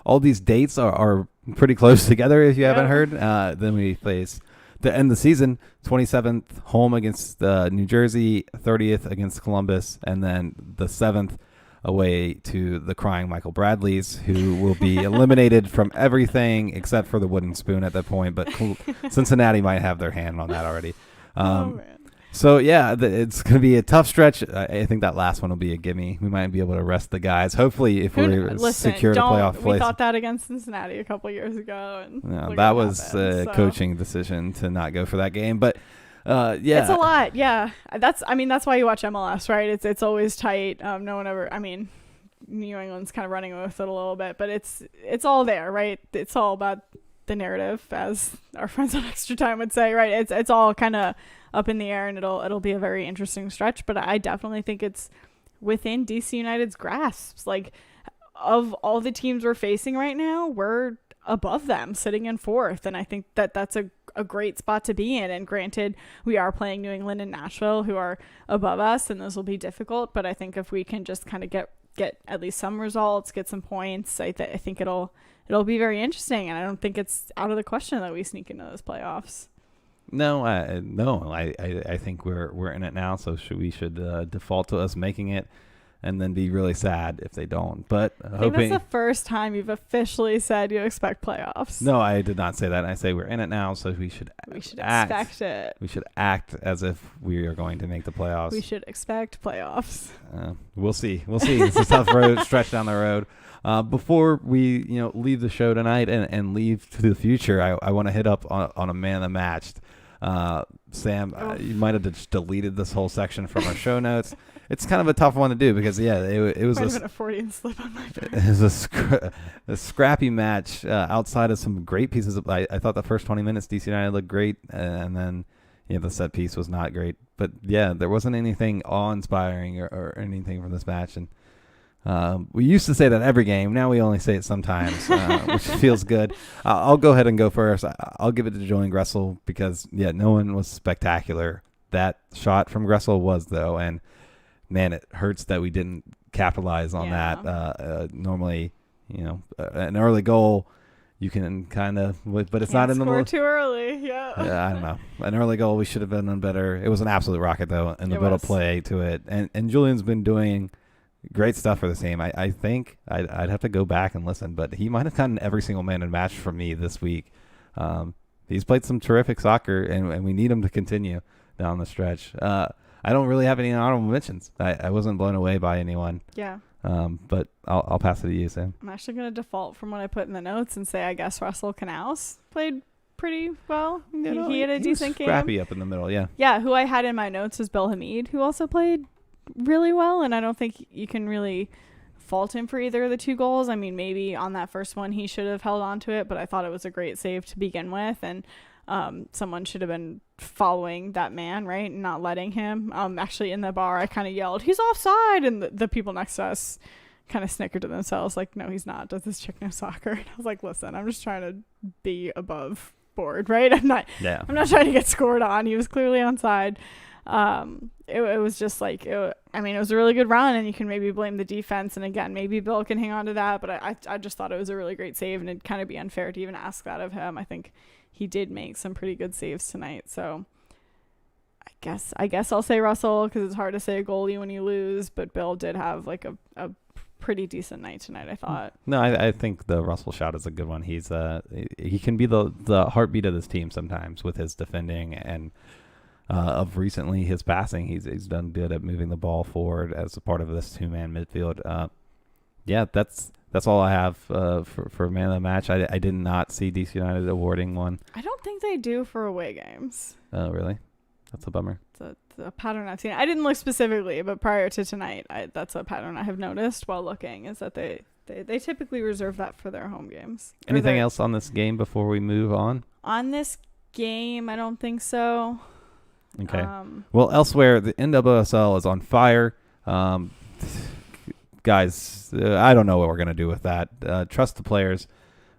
S1: All these dates are pretty close together. If you haven't heard, then we face to end the season 27th home against New Jersey, 30th against Columbus, and then the 7th away to the crying Michael Bradleys, who will be eliminated from everything except for the wooden spoon at that point. But Cincinnati might have their hand on that already. So, it's going to be a tough stretch. I think that last one will be a gimme. We might be able to rest the guys. Hopefully, if we secure the playoff place.
S2: We thought that against Cincinnati a couple years ago. And
S1: that was a coaching decision to not go for that game. But it's
S2: a lot. Yeah, that's why you watch MLS, right? It's always tight. No one ever. New England's kind of running with it a little bit, but it's all there, right? It's all about the narrative, as our friends on Extra Time would say, right? It's all kind of up in the air, and it'll be a very interesting stretch. But I definitely think it's within DC United's grasp. Like, of all the teams we're facing right now, we're above them, sitting in 4th, and I think that's a great spot to be in. And granted, we are playing New England and Nashville, who are above us, and those will be difficult. But I think if we can just kind of get at least some results, get some points, I think it'll be very interesting. And I don't think it's out of the question that we sneak into those playoffs.
S1: No, I think we're in it now, so we should default to us making it, and then be really sad if they don't. But
S2: I think that's the first time you've officially said you expect playoffs.
S1: No, I did not say that. I say we're in it now, so we should
S2: expect it.
S1: We should act as if we are going to make the playoffs.
S2: We should expect playoffs.
S1: We'll see. It's a tough road stretch down the road. Before we leave the show tonight and leave to the future, I want to hit up on a man of the match. Sam, you might have just deleted this whole section from our show notes. It's kind of a tough one to do because it was
S2: a Freudian slip on my part.
S1: It was a scrappy match outside of some great pieces. I thought the first 20 minutes DC United looked great, and then the set piece was not great. But there wasn't anything awe-inspiring or anything from this match. And we used to say that every game. Now we only say it sometimes, which feels good. I'll go ahead and go first. I'll give it to Julian Gressel because no one was spectacular. That shot from Gressel was though, and man, it hurts that we didn't capitalize on that. Normally, an early goal, you can kind of, but it's not in the
S2: score too early. Yeah,
S1: I don't know. An early goal, we should have done better. It was an absolute rocket though, and the bit of play to it. And Julian's been doing great stuff for the team. I think I'd have to go back and listen, but he might have gotten every single man in match from me this week. He's played some terrific soccer, and we need him to continue down the stretch. I don't really have any honorable mentions. I wasn't blown away by anyone.
S2: Yeah.
S1: But I'll pass it to you, Sam.
S2: I'm actually going to default from what I put in the notes and say I guess Russell Canals played pretty well. He had a decent game.
S1: Scrappy up in the middle, yeah.
S2: Yeah, who I had in my notes was Bill Hamid, who also played really well, and I don't think you can really fault him for either of the two goals. I mean, maybe on that first one he should have held on to it, but I thought it was a great save to begin with, and someone should have been following that man, right, and not letting him. Actually, in the bar, I kind of yelled, "He's offside!" And the people next to us kind of snickered to themselves, like, "No, he's not. Does this chick know soccer?" And I was like, "Listen, I'm just trying to be above board, right? I'm not trying to get scored on. He was clearly onside." It was just like, it was a really good run, and you can maybe blame the defense, and again, maybe Bill can hang on to that, but I just thought it was a really great save, and it'd kind of be unfair to even ask that of him. I think he did make some pretty good saves tonight, so I guess I'll say Russell, because it's hard to say a goalie when you lose, but Bill did have like a pretty decent night tonight, I thought.
S1: No, I think the Russell shout is a good one. He's he can be the heartbeat of this team sometimes with his defending, and of recently his passing. He's done good at moving the ball forward as a part of this two-man midfield. That's all I have for man of the match. I did not see DC United awarding one.
S2: I don't think they do for away games.
S1: Oh, really? That's a bummer.
S2: It's a pattern I've seen. I didn't look specifically, but prior to tonight, that's a pattern I have noticed while looking, is that they typically reserve that for their home games.
S1: Anything else on this game before we move on?
S2: On this game, I don't think so.
S1: Okay. Well, elsewhere, the NWSL is on fire. Guys, I don't know what we're going to do with that. Trust the players.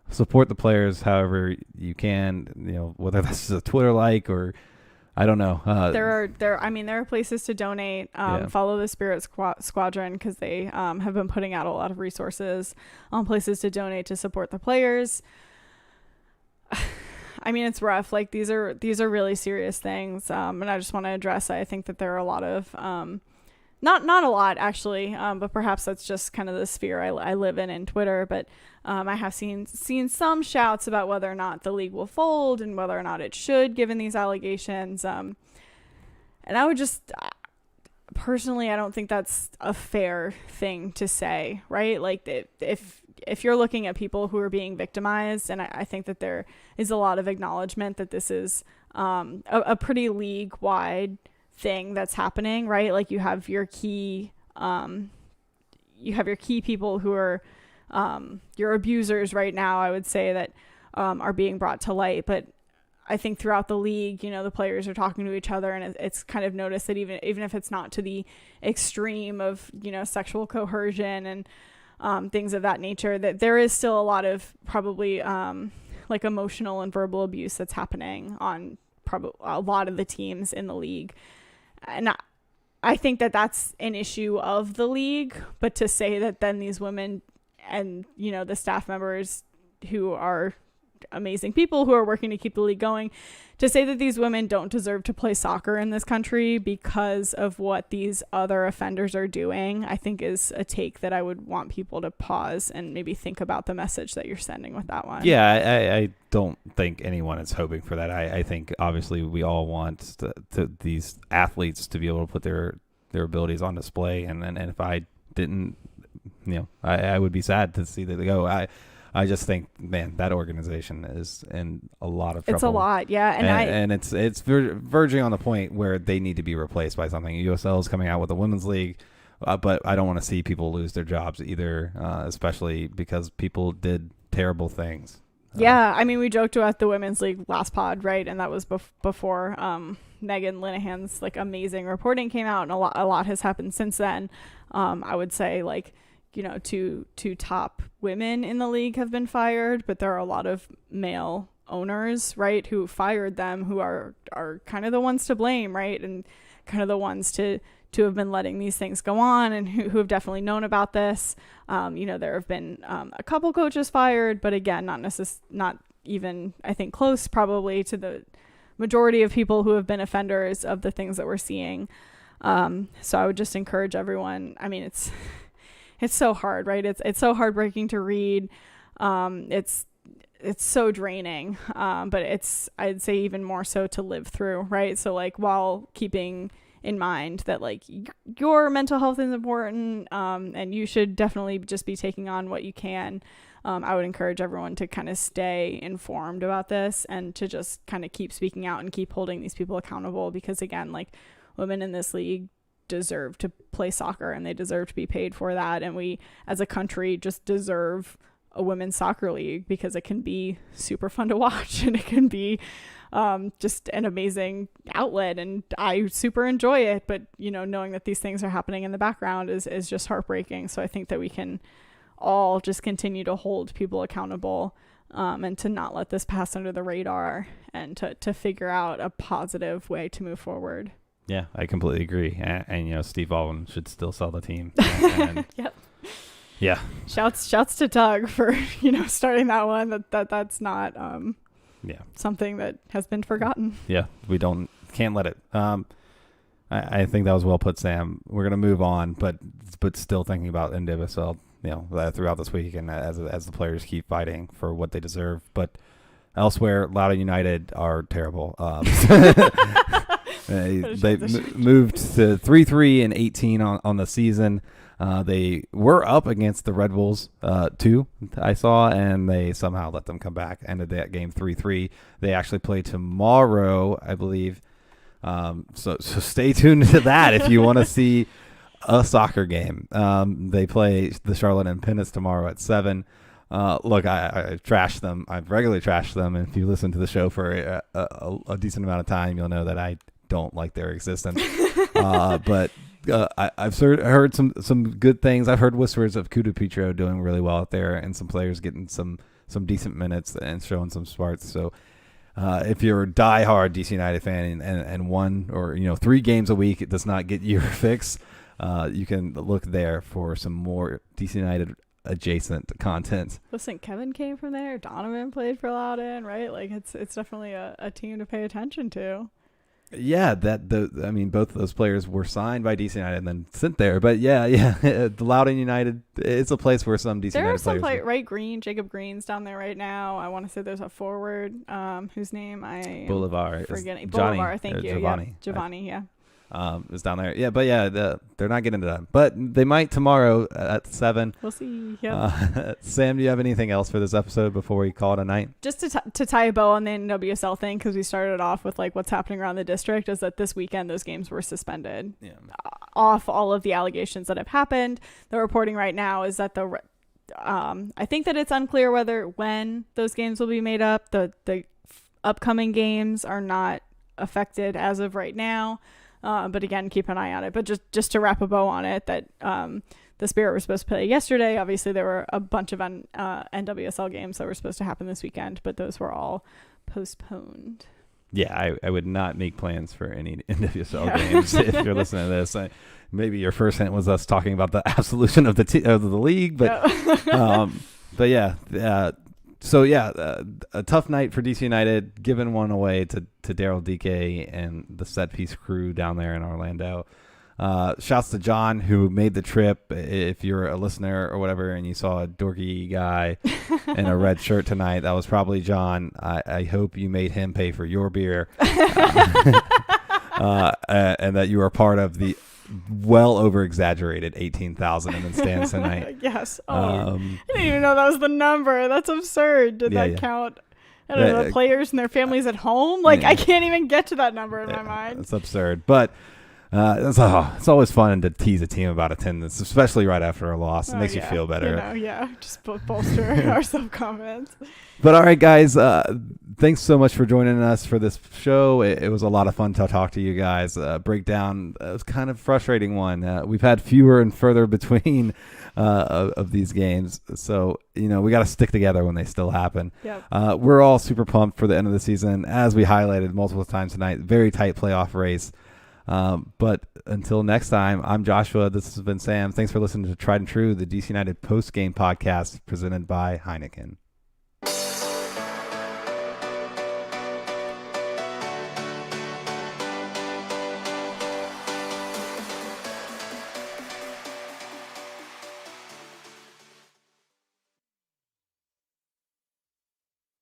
S1: Support the players however you can, whether this is a Twitter like or I don't know.
S2: There are places to donate. Follow the Spirit Squadron, because they have been putting out a lot of resources on places to donate to support the players. I mean, it's rough. Like, these are really serious things. And I just want to address, I think that there are a lot of, not a lot actually, but perhaps that's just kind of the sphere I live in Twitter. But I have seen some shouts about whether or not the league will fold and whether or not it should, given these allegations. And I would just, personally, I don't think that's a fair thing to say, right? Like, if you're looking at people who are being victimized, and I think that there is a lot of acknowledgement that this is a pretty league-wide thing that's happening, right? Like, you have your key people who are your abusers right now, I would say, that are being brought to light. But I think throughout the league, the players are talking to each other, and it's kind of noticed that even if it's not to the extreme of, sexual coercion and things of that nature, that there is still a lot of probably like emotional and verbal abuse that's happening on probably a lot of the teams in the league. And I think that that's an issue of the league, but to say that then these women and, the staff members who are amazing people who are working to keep the league going. To say that these women don't deserve to play soccer in this country because of what these other offenders are doing, I think is a take that I would want people to pause and maybe think about the message that you're sending with that one.
S1: Yeah, I don't think anyone is hoping for that. I think obviously we all want these athletes to be able to put their abilities on display, and if I didn't, I would be sad to see that they go. I just think, man, that organization is in a lot of trouble.
S2: It's a lot, yeah.
S1: And it's verging on the point where they need to be replaced by something. USL is coming out with a women's league, but I don't want to see people lose their jobs either, especially because people did terrible things.
S2: Yeah, I mean, we joked about the women's league last pod, right? And that was before Megan Linehan's amazing reporting came out, and a lot has happened since then. I would say two top women in the league have been fired, but there are a lot of male owners, right, who fired them, who are kind of the ones to blame, right, and kind of the ones to have been letting these things go on, and who have definitely known about this. There have been a couple coaches fired, but again, not even, I think, close probably to the majority of people who have been offenders of the things that we're seeing. So I would just encourage everyone. I mean, it's so hard, right? It's so heartbreaking to read. It's so draining. But I'd say even more so to live through, right? So while keeping in mind that your mental health is important, and you should definitely just be taking on what you can. I would encourage everyone to kind of stay informed about this and to just kind of keep speaking out and keep holding these people accountable, because again, women in this league deserve to play soccer and they deserve to be paid for that. And we as a country just deserve a women's soccer league, because it can be super fun to watch and it can be just an amazing outlet, and I super enjoy it. But knowing that these things are happening in the background is just heartbreaking. So I think that we can all just continue to hold people accountable, and to not let this pass under the radar, and to figure out a positive way to move forward.
S1: Yeah, I completely agree. And Steve Baldwin should still sell the team. And
S2: yep.
S1: Yeah.
S2: Shouts to Doug for starting that one. That's not something that has been forgotten.
S1: Yeah, we can't let it. I think that was well put, Sam. We're gonna move on, but still thinking about NWSL, throughout this week, and as the players keep fighting for what they deserve. But elsewhere, Loudoun United are terrible. They moved to 3-3 and 18 on the season. They were up against the Red Bulls, too, I saw, and they somehow let them come back. Ended that game 3-3. They actually play tomorrow, I believe. So stay tuned to that if you want to see a soccer game. They play the Charlotte Independents tomorrow at 7. Look, I trash them. I've regularly trashed them. And if you listen to the show for a decent amount of time, you'll know that I don't like their existence. But I've heard some good things. I've heard whispers of Kudu Petro doing really well out there, and some players getting some decent minutes and showing some sparks. So if you're a diehard DC United fan and 1 or 3 games a week, it does not get your fix, you can look there for some more DC United adjacent content.
S2: Listen, Kevin came from there. Donovan played for Loudoun, right? It's definitely a team to pay attention to.
S1: Yeah, both of those players were signed by DC United and then sent there. But yeah, the Loudoun United, it's a place where some DC United players.
S2: Right, Jacob Green's down there right now. I want to say there's a forward, whose name I am
S1: Boulevard.
S2: Forgetting.
S1: Johnny,
S2: Boulevard, thank you. Giovanni, yeah.
S1: Is down there. Yeah, but yeah, they're not getting it done. But they might tomorrow at 7.
S2: We'll see. Yep.
S1: Sam, do you have anything else for this episode before we call it a night?
S2: Just to tie a bow on the NWSL thing, because we started off with what's happening around the district, is that this weekend those games were suspended.
S1: Yeah.
S2: Off all of the allegations that have happened. The reporting right now is that I think that it's unclear when those games will be made up. The upcoming games are not affected as of right now. But again, keep an eye on it. But just to wrap a bow on it, that the Spirit was supposed to play yesterday. Obviously, there were a bunch of NWSL games that were supposed to happen this weekend, but those were all postponed.
S1: Yeah, I would not make plans for any NWSL games if you're listening to this. Maybe your first hint was us talking about the absolution of the league, but but yeah, So yeah, a tough night for DC United, giving one away to Daryl DK and the set piece crew down there in Orlando. Shouts to John who made the trip. If you're a listener or whatever and you saw a dorky guy in a red shirt tonight, that was probably John. I hope you made him pay for your beer, and that you are part of the well over exaggerated 18,000 in the stands tonight.
S2: Yes. I didn't even know that was the number. That's absurd. Did that count? I don't know, the players and their families at home? Like, I can't even get to that number in my mind.
S1: It's absurd. But it's always fun to tease a team about attendance, especially right after a loss. It makes you feel better.
S2: Just bolster our self-confidence.
S1: But all right, guys, thanks so much for joining us for this show. It was a lot of fun to talk to you guys. Breakdown, it was kind of frustrating one. We've had fewer and further between of these games. So, we got to stick together when they still happen.
S2: Yep.
S1: We're all super pumped for the end of the season. As we highlighted multiple times tonight, very tight playoff race. But until next time, I'm Joshua. This has been Sam. Thanks for listening to Tried and True, the DC United post-game podcast presented by Heineken.